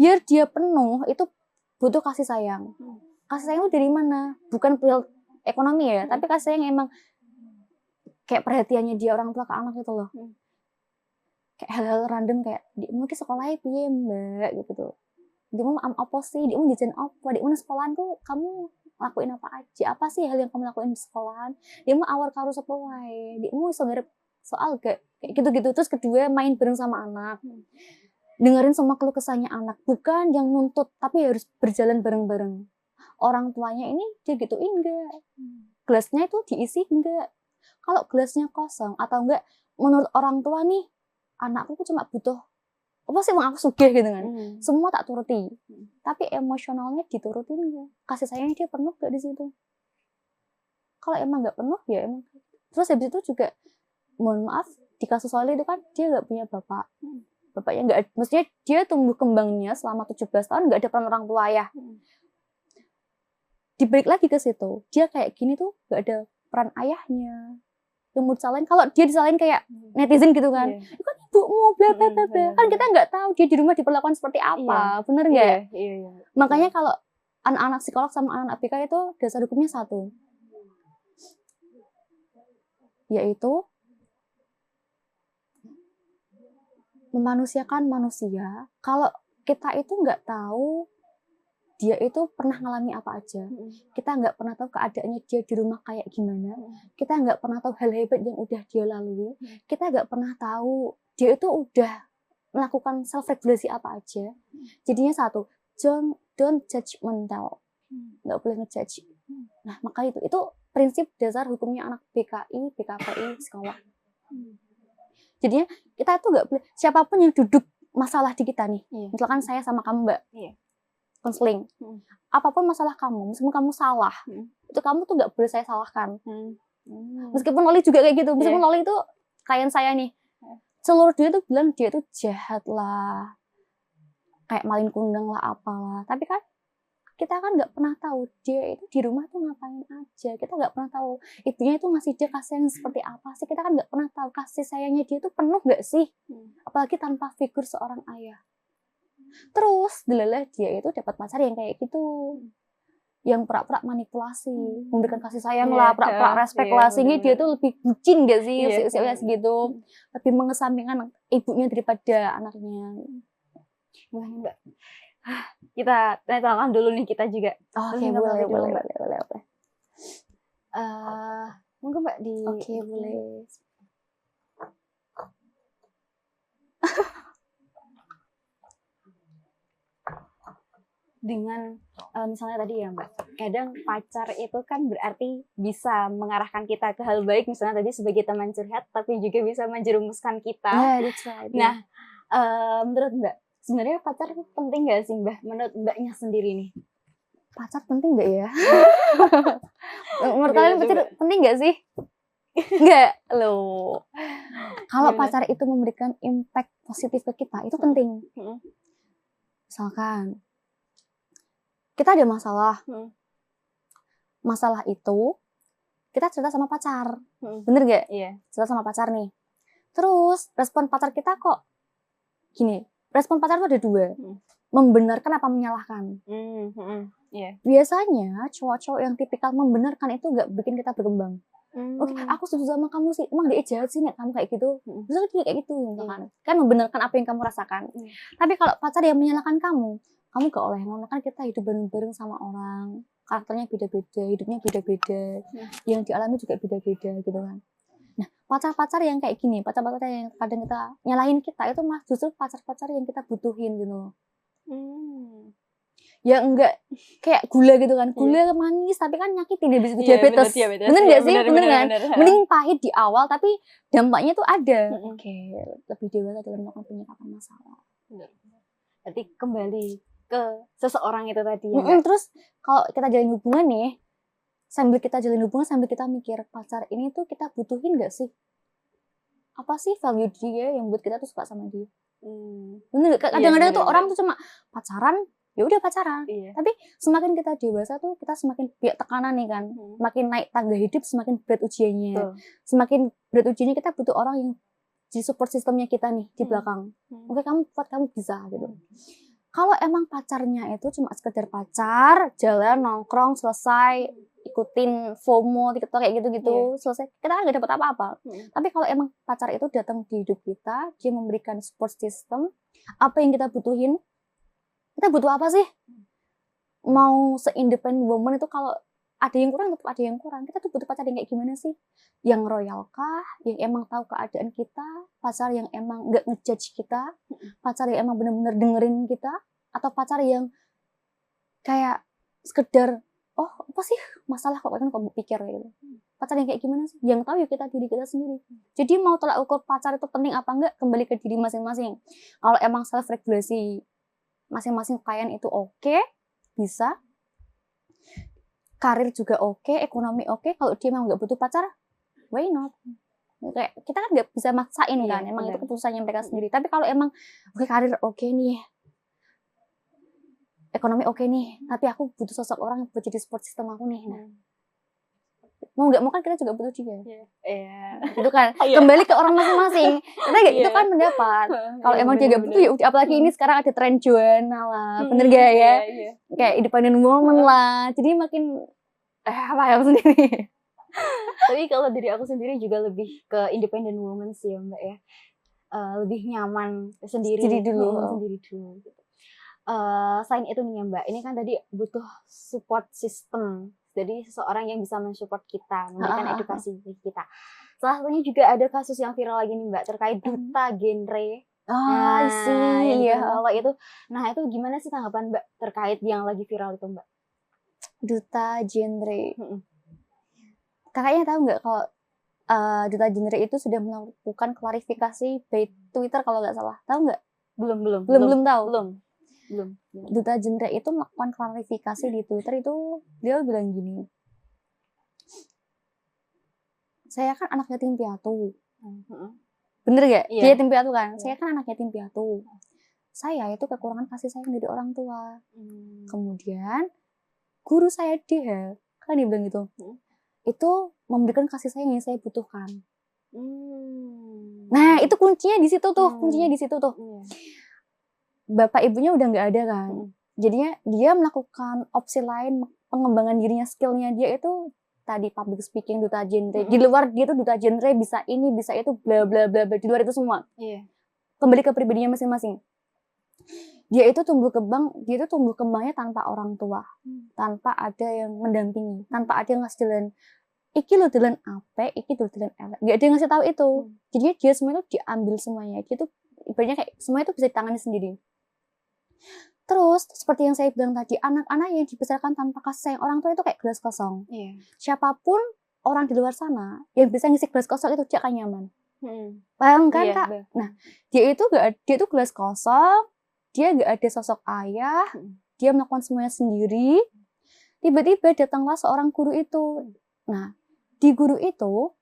[SPEAKER 2] Biar dia penuh itu butuh kasih sayang. Kasih sayang itu dari mana? Bukan ekonomi ya, tapi kasih sayang emang kayak perhatiannya dia orang tua ke anak itu loh. Kayak hal-hal random kayak dia mau ke sekolahnya piye Mbak gitu. Dia mau apa sih? Dia mau jajan apa? Dia mau sekolahan tuh kamu lakuin apa aja? Apa sih hal yang kamu lakuin di sekolahan? Dia mau awal karo sapa wae. Dia mau iso ngarep soal kayak gitu-gitu. Terus kedua main bareng sama anak. Dengerin semua keluh kesahnya anak, bukan yang nuntut tapi harus berjalan bareng-bareng. orang tuanya ini dia gituin enggak, gelasnya itu diisi enggak. Kalau gelasnya kosong atau enggak, menurut orang tua nih, anakku tuh cuma butuh apa sih, aku sugih gitu kan, semua tak turuti, tapi emosionalnya diturutin enggak, kasih sayangnya dia penuh enggak di situ. Kalau emang nggak penuh ya emang. Terus habis itu juga mohon maaf, di kasus Soleh itu kan dia nggak punya bapak, bapaknya nggak, maksudnya dia tumbuh kembangnya selama 17 tahun nggak ada peran orang tua ya. Dibalik lagi ke situ, dia kayak gini tuh nggak ada peran ayahnya. Yang mau disalahin, kalau dia disalahin kayak netizen gitu kan, itu kan ibumu bla bla bla bla, kan kita nggak tahu dia di rumah diperlakukan seperti apa, bener nggak? Makanya kalau anak-anak psikolog sama anak-anak ABK itu dasar hukumnya satu, yaitu memanusiakan manusia. Kalau kita itu nggak tahu dia itu pernah ngalami apa aja, kita nggak pernah tahu keadaannya dia di rumah kayak gimana, kita nggak pernah tahu hal hebat yang udah dia lalui, kita nggak pernah tahu dia itu udah melakukan self regulasi apa aja. Jadinya satu, don't judgmental, nggak boleh ngejudge. Nah maka itu prinsip dasar hukumnya anak BKI, BKPI, sekolah. Jadinya kita tuh nggak boleh, siapapun yang duduk masalah di kita nih, misalkan saya sama kamu Mbak, konseling, apapun masalah kamu, meskipun kamu salah, itu kamu tuh nggak boleh saya salahkan. Meskipun Loli juga kayak gitu, meskipun Loli itu klien saya nih, seluruh dia tuh bilang dia tuh jahat lah, kayak malin kundang lah apalah, tapi kan kita kan nggak pernah tahu dia itu di rumah tuh ngapain aja, kita nggak pernah tahu ibunya itu ngasih dia kasih sayang seperti apa sih, kita kan nggak pernah tahu kasih sayangnya dia tuh penuh nggak sih, apalagi tanpa figur seorang ayah. Terus delalah dia itu dapat pacar yang kayak gitu, yang pura-pura manipulasi, memberikan kasih sayang lah, pura-pura respect lah, sehingga dia tuh lebih bucin gak sih usia-usia segitu, lebih mengesampingkan ibunya daripada anaknya.
[SPEAKER 1] Wah Mbak, kita tanya dulu nih kita juga.
[SPEAKER 2] Oke, boleh.
[SPEAKER 1] Monggo Mbak di.
[SPEAKER 2] Oke, boleh.
[SPEAKER 1] Dengan misalnya tadi ya Mbak, kadang pacar itu kan berarti bisa mengarahkan kita ke hal baik, misalnya tadi sebagai teman curhat, tapi juga bisa menjerumuskan kita. Nah, menurut Mbak, sebenarnya pacar penting nggak sih Mbak? Menurut Mbaknya sendiri nih,
[SPEAKER 2] pacar penting nggak ya? Menurut kalian pacar penting nggak sih? Nggak loh. Kalau pacar itu memberikan impact positif ke kita, itu penting. Misalkan kita ada masalah, masalah itu kita cerita sama pacar, bener gak? Cerita sama pacar nih, terus respon pacar kita kok gini, respon pacar itu ada dua, membenarkan apa menyalahkan. Biasanya cowok-cowok yang tipikal membenarkan itu gak bikin kita berkembang. Oke, aku setuju sama kamu sih, emang dia jahat sih nek kamu kayak gitu, misalnya dia kayak gitu, kan membenarkan apa yang kamu rasakan. Tapi kalau pacar yang menyalahkan kamu gak oleh ngono, kan kita hidup bareng-bareng sama orang, karakternya beda-beda, hidupnya beda-beda, yang dialami juga beda-beda gitu kan. Nah, pacar-pacar yang kayak gini, pacar-pacar yang kadang kita nyalahin kita, itu mah justru pacar-pacar yang kita butuhin gitu loh. Ya enggak kayak gula gitu kan, gula manis tapi kan nyakitin, habis itu diabetes. Bener nggak sih? Bener kan? Mending pahit di awal tapi dampaknya tuh ada. Oke, lebih dewasa dalam melakukan penyikapan masalah.
[SPEAKER 1] Berarti kembali ke seseorang itu tadi.
[SPEAKER 2] Terus kalau kita jalin hubungan nih, sambil kita jalin hubungan sambil kita mikir pacar ini tuh kita butuhin nggak sih? Apa sih value dia yang buat kita tuh suka sama dia? Bener gak? Kadang-kadang tuh orang tuh cuma pacaran, ya udah pacaran. Tapi semakin kita dewasa tuh kita semakin banyak tekanan nih kan, makin naik tangga hidup semakin berat ujiannya. Semakin berat ujiannya kita butuh orang yang di support sistemnya kita nih di belakang. Oke, kamu kuat, kamu bisa gitu. Kalau emang pacarnya itu cuma sekedar pacar, jalan nongkrong selesai, ikutin FOMO, TikTok kayak gitu-gitu, selesai, kita kan gak dapat apa-apa. Tapi kalau emang pacar itu datang di hidup kita, dia memberikan support system, apa yang kita butuhin, kita butuh apa sih? Mau se-independent woman itu kalau ada yang kurang, tetap ada yang kurang. Kita tuh butuh pacar yang kayak gimana sih? Yang royal kah? Yang emang tahu keadaan kita? Pacar yang emang gak ngejudge kita? Pacar yang emang bener-bener dengerin kita? Atau pacar yang kayak sekedar oh apa sih masalah kok kan kok pikir gitu. Pacar yang kayak gimana sih? Yang tahu ya diri kita sendiri. Jadi mau tolak ukur pacar itu penting apa enggak, kembali ke diri masing-masing. Kalau emang self regulasi masing-masing kalian itu oke, bisa. Karir juga oke, ekonomi oke. Kalau dia memang nggak butuh pacar, why not? Kayak kita kan nggak bisa maksain kan, emang itu keputusannya mereka sendiri. Tapi kalau emang oke karir oke nih, ekonomi oke nih, tapi aku butuh sosok orang yang buat jadi support system aku nih. Nah, mau nggak mau kan kita juga butuh dia. Itu kan kembali ke orang masing-masing. Kita itu kan pendapat. Kalau emang dia nggak butuh ya udah, apalagi ini sekarang ada tren Joanna lah, bener gak ya? Kayak independent woman lah. Jadi makin apa ya sendiri.
[SPEAKER 1] Tapi kalau dari aku sendiri juga lebih ke independent woman sih ya Mbak ya. Lebih nyaman sendiri dulu gitu. Selain itu nih ya Mbak, ini kan tadi butuh support system. Jadi seseorang yang bisa mensupport kita, memberikan edukasi kita. Salah satunya juga ada kasus yang viral lagi nih Mbak, terkait duta genre. Itu. Nah itu gimana sih tanggapan Mbak terkait yang lagi viral itu Mbak?
[SPEAKER 2] Duta genre. Kakaknya tahu nggak kalau duta genre itu sudah melakukan klarifikasi by Twitter kalau nggak salah? Tahu nggak? Belum tahu. Belum. Duta genre itu melakukan klarifikasi di Twitter itu dia bilang gini. Saya kan anak yatim piatu. Bener gak? Dia yatim piatu kan? Saya kan anak yatim piatu. Saya itu kekurangan kasih sayang dari orang tua. Kemudian guru saya dia kan dia bilang gitu. Itu memberikan kasih sayang yang saya butuhkan. Nah, itu kuncinya di situ tuh, Bapak ibunya udah nggak ada kan. Jadinya dia melakukan opsi lain, pengembangan dirinya, skillnya dia itu tadi public speaking, duta genre. Di luar dia tuh duta genre, bisa ini, bisa itu, bla bla bla bla. Di luar itu semua. Kembali ke pribadinya masing-masing. Dia itu tumbuh kembangnya tanpa orang tua, tanpa ada yang mendampingi, tanpa ada yang ngasih jalan. Iki lo jalan apa, iki lo jalan elek. Gak ada yang ngasih tahu itu. Jadi dia semua itu diambil semuanya. Dia tuh ibaratnya kayak semua itu bisa ditangani sendiri. Terus seperti yang saya bilang tadi, anak-anak yang dibesarkan tanpa kasih sayang orang tua itu kayak gelas kosong. Siapapun orang di luar sana yang bisa ngisi gelas kosong itu dia akan nyaman. Paham kan Kak? Nah, dia tuh gelas kosong, dia gak ada sosok ayah, dia melakukan semuanya sendiri. Tiba-tiba datanglah seorang guru itu. Nah, di guru itu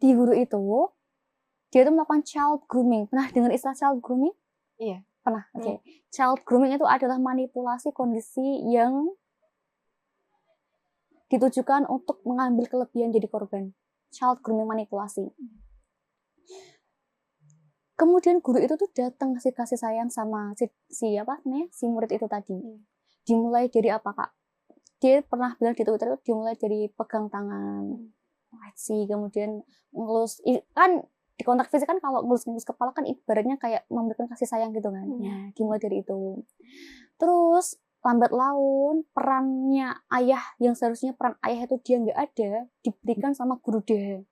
[SPEAKER 2] dia tuh melakukan child grooming. Pernah dengar istilah child grooming?
[SPEAKER 1] Iya.
[SPEAKER 2] Pernah. Oke. Child grooming itu adalah manipulasi kondisi yang ditujukan untuk mengambil kelebihan jadi korban. Child grooming manipulasi. Kemudian guru itu tuh datang kasih sayang sama si murid itu tadi. Dimulai dari apa Kak? Dia pernah bilang di Twitter itu dimulai dari pegang tangan, kemudian ngelus, kan di kontak fisik kan kalau ngelus kepala kan ibaratnya kayak memberikan kasih sayang gitu kan. Nah, dimulai dari itu. Terus lambat laun perannya ayah yang seharusnya peran ayah itu dia nggak ada, diberikan sama guru dia.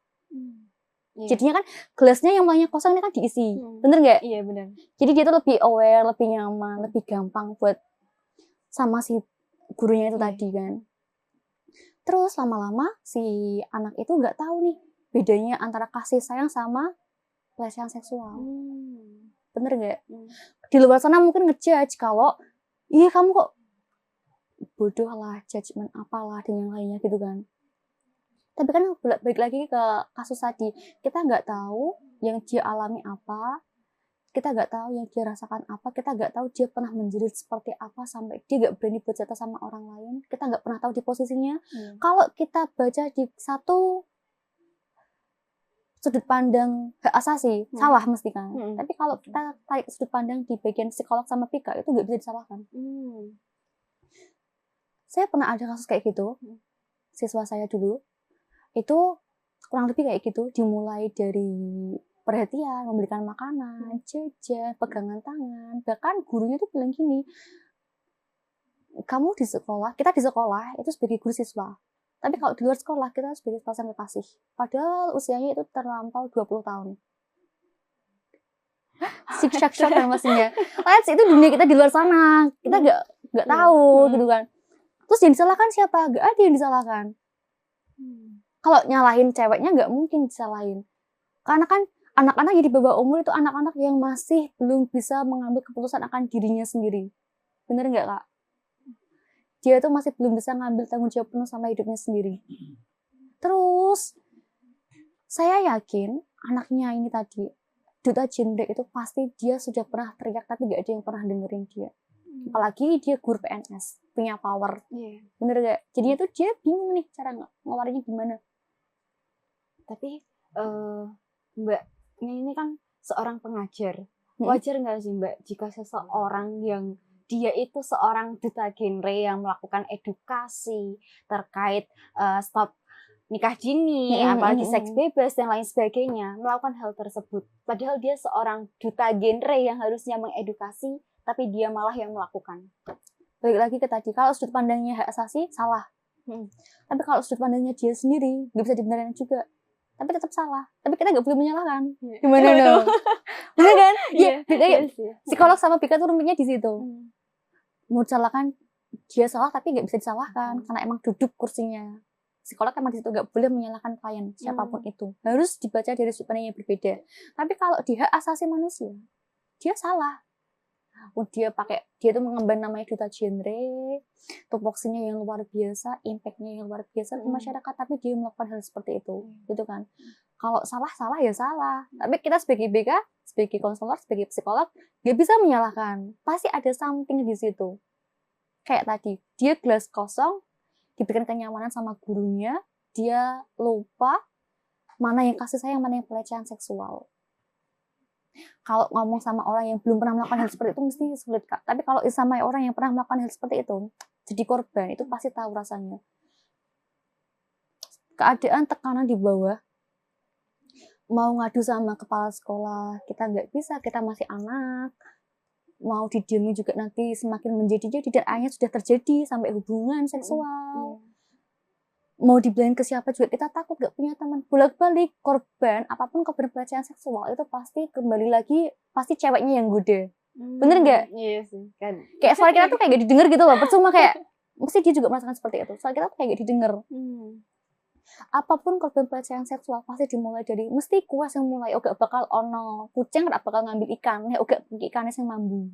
[SPEAKER 2] Jadinya kan gelasnya yang mulanya kosong ini kan diisi. Bener nggak?
[SPEAKER 1] Iya benar.
[SPEAKER 2] Jadi dia tuh lebih aware, lebih nyaman, lebih gampang buat sama si gurunya itu tadi kan. Terus lama-lama si anak itu nggak tahu nih bedanya antara kasih sayang sama pelecehan seksual. Bener nggak? Di luar sana mungkin ngejudge kalau iya kamu kok bodoh lah, judgement apalah dan yang lainnya gitu kan. Tapi kan balik lagi ke kasus tadi, kita nggak tahu yang dia alami apa, kita nggak tahu yang dia rasakan apa, kita nggak tahu dia pernah menjerit seperti apa sampai dia nggak berani bercerita sama orang lain, kita nggak pernah tahu di posisinya. Kalau kita baca di satu sudut pandang hak asasi, salah mesti kan. Tapi kalau kita tarik sudut pandang di bagian psikolog sama pika, itu nggak bisa disalahkan. Saya pernah ada kasus kayak gitu, siswa saya dulu, itu kurang lebih kayak gitu, dimulai dari perhatian, memberikan makanan, jajan, pegangan tangan, bahkan gurunya tuh bilang gini, kamu di sekolah, kita di sekolah itu sebagai guru siswa, tapi kalau di luar sekolah kita sebagai pasangan kekasih, padahal usianya itu terlampau 20 tahun. Shock kan maksudnya. Let's itu dunia kita di luar sana, kita nggak tahu gitu kan. Terus yang disalahkan siapa? Nggak ada yang disalahkan. Kalau nyalahin ceweknya nggak mungkin disalahin. Karena kan anak-anak yang di bawah umur itu anak-anak yang masih belum bisa mengambil keputusan akan dirinya sendiri. Bener nggak, Kak? Dia tuh masih belum bisa ngambil tanggung jawab penuh sama hidupnya sendiri. Terus, saya yakin anaknya ini tadi, duta genre itu pasti dia sudah pernah teriak tapi nggak ada yang pernah dengerin dia. Apalagi dia guru PNS, punya power. Bener nggak? Jadinya tuh dia bingung nih cara ngeluarinnya gimana.
[SPEAKER 1] Tapi Mbaknya ini kan seorang pengajar. Wajar nggak sih Mbak jika seseorang yang dia itu seorang duta genre yang melakukan edukasi terkait stop nikah dini, apalagi seks bebas dan lain sebagainya, melakukan hal tersebut. Padahal dia seorang duta genre yang harusnya mengedukasi, tapi dia malah yang melakukan.
[SPEAKER 2] Balik lagi ke tadi, kalau sudut pandangnya hak asasi, salah. Tapi kalau sudut pandangnya dia sendiri, nggak bisa dibenarkan juga. Tapi tetap salah. Tapi kita nggak boleh menyalahkan. Gimana dong? Bener kan? Iya. Psikolog sama Bika tuh rumitnya di situ. Mau disalahkan, dia salah tapi nggak bisa disalahkan karena emang duduk kursinya. Psikolog emang di situ nggak boleh menyalahkan klien siapapun itu. Harus dibaca dari sudut pandang yang berbeda. Tapi kalau di hak asasi manusia, dia salah. Dia tuh mengemban namanya duta genre, tupoksinya yang luar biasa, impactnya yang luar biasa di masyarakat, tapi dia melakukan hal seperti itu, gitu kan. Kalau salah ya salah. Tapi kita sebagai BK, sebagai konselor, sebagai psikolog, nggak bisa menyalahkan. Pasti ada something di situ. Kayak tadi, dia gelas kosong, diberikan kenyamanan sama gurunya, dia lupa mana yang kasih sayang, mana yang pelecehan seksual. Kalau ngomong sama orang yang belum pernah melakukan hal seperti itu mesti sulit, Kak. Tapi kalau sama orang yang pernah melakukan hal seperti itu, jadi korban, itu pasti tahu rasanya. Keadaan tekanan di bawah, mau ngadu sama kepala sekolah, kita nggak bisa, kita masih anak. Mau didiami juga nanti semakin menjadi-jadi, dan akhirnya sudah terjadi sampai hubungan seksual. Mau dibilangin ke siapa juga kita takut, gak punya teman. Bolak-balik korban, apapun korban pelecehan seksual itu pasti kembali lagi pasti ceweknya yang goda. Bener nggak?
[SPEAKER 1] Iya sih kan.
[SPEAKER 2] Kayak suara kita tuh kayak gak didengar gitu loh. Percuma kayak mesti dia juga merasakan seperti itu. Suara kita tuh kayak gak didengar. Apapun korban pelecehan seksual pasti dimulai dari mesti kuas yang mulai. Gak bakal ono kucing gak bakal ngambil ikan. Gak ikannya yang mambu.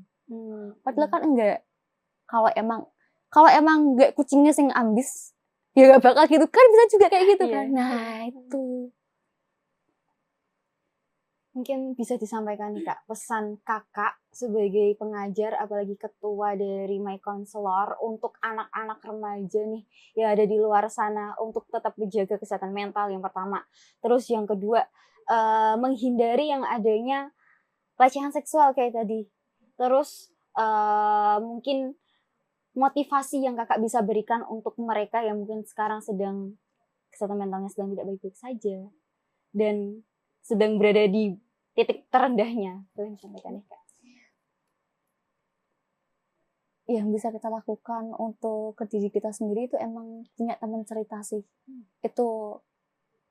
[SPEAKER 2] Padahal kan enggak. Kalau emang gak kucingnya yang ambis, ya gak bakal gitu kan, bisa juga kayak gitu kan. Nah itu
[SPEAKER 1] mungkin bisa disampaikan nih Kak, pesan kakak sebagai pengajar apalagi ketua dari My Counselor untuk anak-anak remaja nih yang ada di luar sana untuk tetap menjaga kesehatan mental yang pertama. Terus yang kedua, menghindari yang adanya pelecehan seksual kayak tadi. Terus mungkin motivasi yang kakak bisa berikan untuk mereka yang mungkin sekarang sedang kesehatan mentalnya sedang tidak baik-baik saja dan sedang berada di titik terendahnya. Boleh disampaikan ya Kak?
[SPEAKER 2] Yang bisa kita lakukan untuk ke diri kita sendiri itu emang punya teman cerita sih. Itu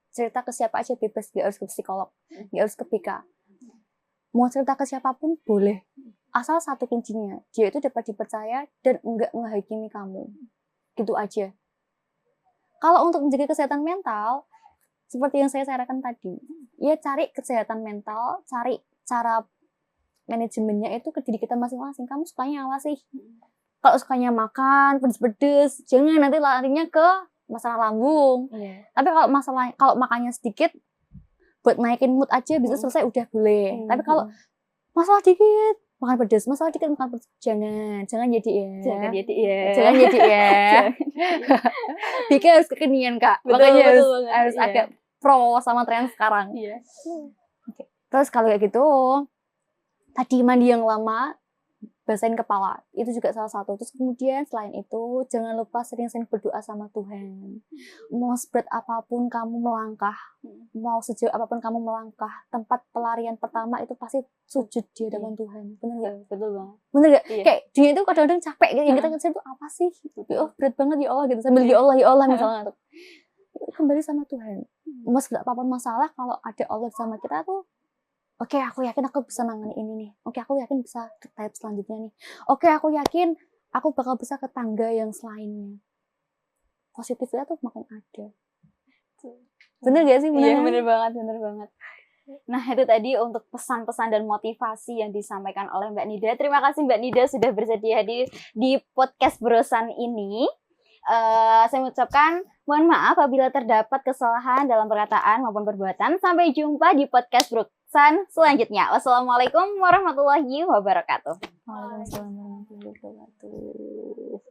[SPEAKER 2] cerita ke siapa aja bebas, gak harus ke psikolog, gak harus ke BK. Mau cerita ke siapapun boleh. Asal satu kuncinya, dia itu dapat dipercaya dan enggak ngehakimi kamu. Gitu aja. Kalau untuk menjaga kesehatan mental, seperti yang saya sarankan tadi, ya cari kesehatan mental, cari cara manajemennya itu ke diri kita masing-masing. Kamu sukanya apa sih? Kalau sukanya makan, pedes-pedes, jangan nanti larinya ke masalah lambung. Tapi kalau makannya sedikit, buat naikin mood aja bisa selesai udah boleh. Tapi kalau masalah dikit, makan pedas, masalah dikit makan pedas, jangan jadi ya. Bika harus kekinian Kak, makanya harus agak pro sama tren sekarang. Okay. Terus kalau kayak gitu, tadi mandi yang lama, basahin kepala, itu juga salah satu. Terus kemudian selain itu, jangan lupa sering-sering berdoa sama Tuhan. Mau seberat apapun kamu melangkah, mau sejauh apapun kamu melangkah, tempat pelarian pertama itu pasti sujud di hadapan Tuhan. Bener gak?
[SPEAKER 1] Betul banget.
[SPEAKER 2] Bener gak? Kayak dia itu kadang-kadang capek, yang kita ngerasa itu apa sih? Oh berat banget ya Allah gitu, sambil ya Allah misalnya. Kembali sama Tuhan. Mau seberat apapun masalah, kalau ada Allah sama kita tuh, oke, aku yakin aku bisa nangani ini nih. Oke, aku yakin bisa ke tahap selanjutnya nih. Oke, aku yakin aku bakal bisa ke tangga yang selainnya. Positifnya tuh makin ada. Bener gak sih?
[SPEAKER 1] Iya, bener banget. Nah, itu tadi untuk pesan-pesan dan motivasi yang disampaikan oleh Mbak Nida. Terima kasih Mbak Nida sudah bersedia hadir di podcast Brosan ini. Saya mengucapkan mohon maaf apabila terdapat kesalahan dalam perkataan maupun perbuatan. Sampai jumpa di podcast Brosan selanjutnya. Wassalamualaikum warahmatullahi wabarakatuh.
[SPEAKER 2] Waalaikumsalam warahmatullahi wabarakatuh.